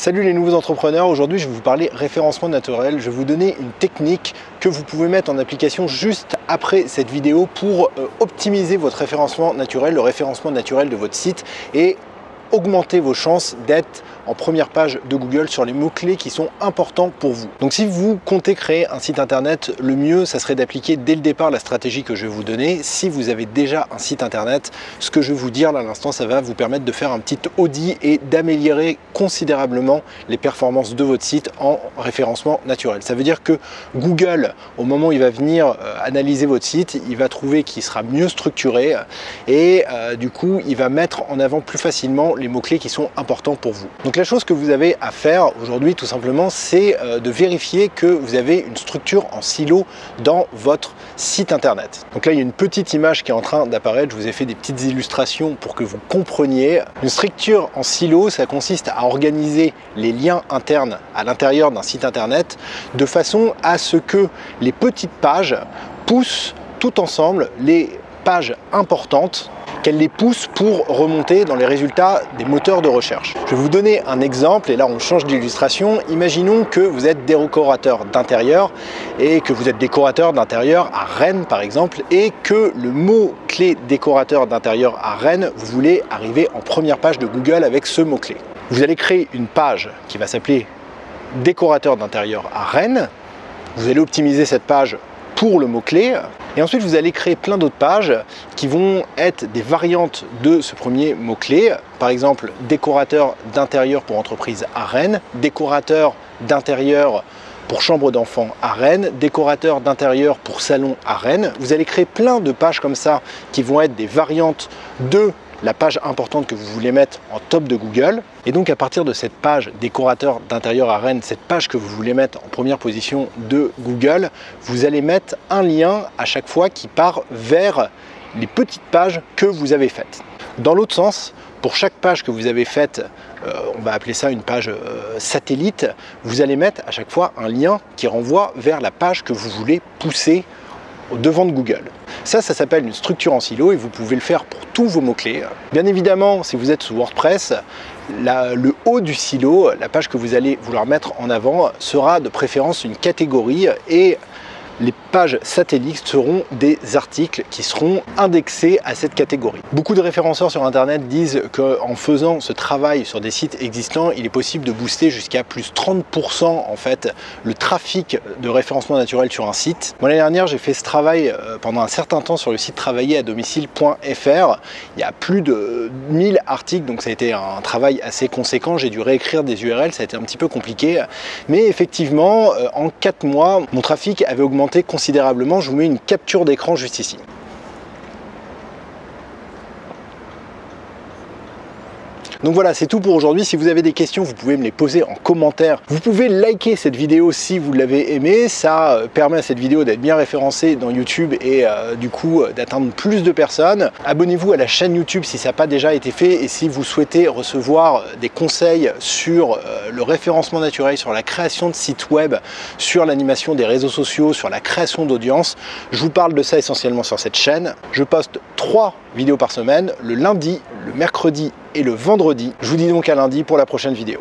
Salut les nouveaux entrepreneurs, aujourd'hui je vais vous parler référencement naturel. Je vais vous donner une technique que vous pouvez mettre en application juste après cette vidéo pour optimiser votre référencement naturel, le référencement naturel de votre site et augmenter vos chances d'être en première page de Google sur les mots-clés qui sont importants pour vous. Donc si vous comptez créer un site internet, le mieux ça serait d'appliquer dès le départ la stratégie que je vais vous donner. Si vous avez déjà un site internet, ce que je vais vous dire là à l'instant, ça va vous permettre de faire un petit audit et d'améliorer considérablement les performances de votre site en référencement naturel. Ça veut dire que Google, au moment où il va venir analyser votre site, il va trouver qu'il sera mieux structuré et du coup il va mettre en avant plus facilement les mots-clés qui sont importants pour vous. Donc la chose que vous avez à faire aujourd'hui tout simplement, c'est de vérifier que vous avez une structure en silo dans votre site internet. Donc là il y a une petite image qui est en train d'apparaître, je vous ai fait des petites illustrations pour que vous compreniez. Une structure en silo, ça consiste à organiser les liens internes à l'intérieur d'un site internet de façon à ce que les petites pages poussent tout ensemble les pages importantes, qu'elle les pousse pour remonter dans les résultats des moteurs de recherche. Je vais vous donner un exemple et là on change d'illustration. Imaginons que vous êtes décorateur d'intérieur et que vous êtes décorateur d'intérieur à Rennes par exemple et que le mot-clé décorateur d'intérieur à Rennes, vous voulez arriver en première page de Google avec ce mot-clé. Vous allez créer une page qui va s'appeler décorateur d'intérieur à Rennes. Vous allez optimiser cette page pour le mot-clé et ensuite vous allez créer plein d'autres pages qui vont être des variantes de ce premier mot-clé. Par exemple, décorateur d'intérieur pour entreprise à Rennes, décorateur d'intérieur pour chambre d'enfant à Rennes, décorateur d'intérieur pour salon à Rennes. Vous allez créer plein de pages comme ça qui vont être des variantes de la page importante que vous voulez mettre en top de Google. Et donc à partir de cette page décorateur d'intérieur à Rennes, cette page que vous voulez mettre en première position de Google, vous allez mettre un lien à chaque fois qui part vers les petites pages que vous avez faites. Dans l'autre sens, pour chaque page que vous avez faite, on va appeler ça une page satellite, vous allez mettre à chaque fois un lien qui renvoie vers la page que vous voulez pousser au devant de Google. Ça s'appelle une structure en silo et vous pouvez le faire pour tous vos mots-clés. Bien évidemment, si vous êtes sous WordPress, le haut du silo, la page que vous allez vouloir mettre en avant, sera de préférence une catégorie et les pages satellites seront des articles qui seront indexés à cette catégorie. Beaucoup de référenceurs sur internet disent qu'en faisant ce travail sur des sites existants, il est possible de booster jusqu'à plus 30% en fait le trafic de référencement naturel sur un site. Moi l'année dernière j'ai fait ce travail pendant un certain temps sur le site travailleraddomicile.fr. Il y a plus de 1000 articles, donc ça a été un travail assez conséquent. J'ai dû réécrire des URL, ça a été un petit peu compliqué, mais effectivement en 4 mois mon trafic avait augmenté considérablement. Je vous mets une capture d'écran juste ici. Donc voilà, c'est tout pour aujourd'hui. Si vous avez des questions, vous pouvez me les poser en commentaire. Vous pouvez liker cette vidéo si vous l'avez aimée. Ça permet à cette vidéo d'être bien référencée dans YouTube et du coup d'atteindre plus de personnes. Abonnez-vous à la chaîne YouTube si ça n'a pas déjà été fait. Et si vous souhaitez recevoir des conseils sur le référencement naturel, sur la création de sites web, sur l'animation des réseaux sociaux, sur la création d'audience, je vous parle de ça essentiellement sur cette chaîne. Je poste 3 vidéos par semaine, le lundi, le mercredi et le vendredi. Je vous dis donc à lundi pour la prochaine vidéo.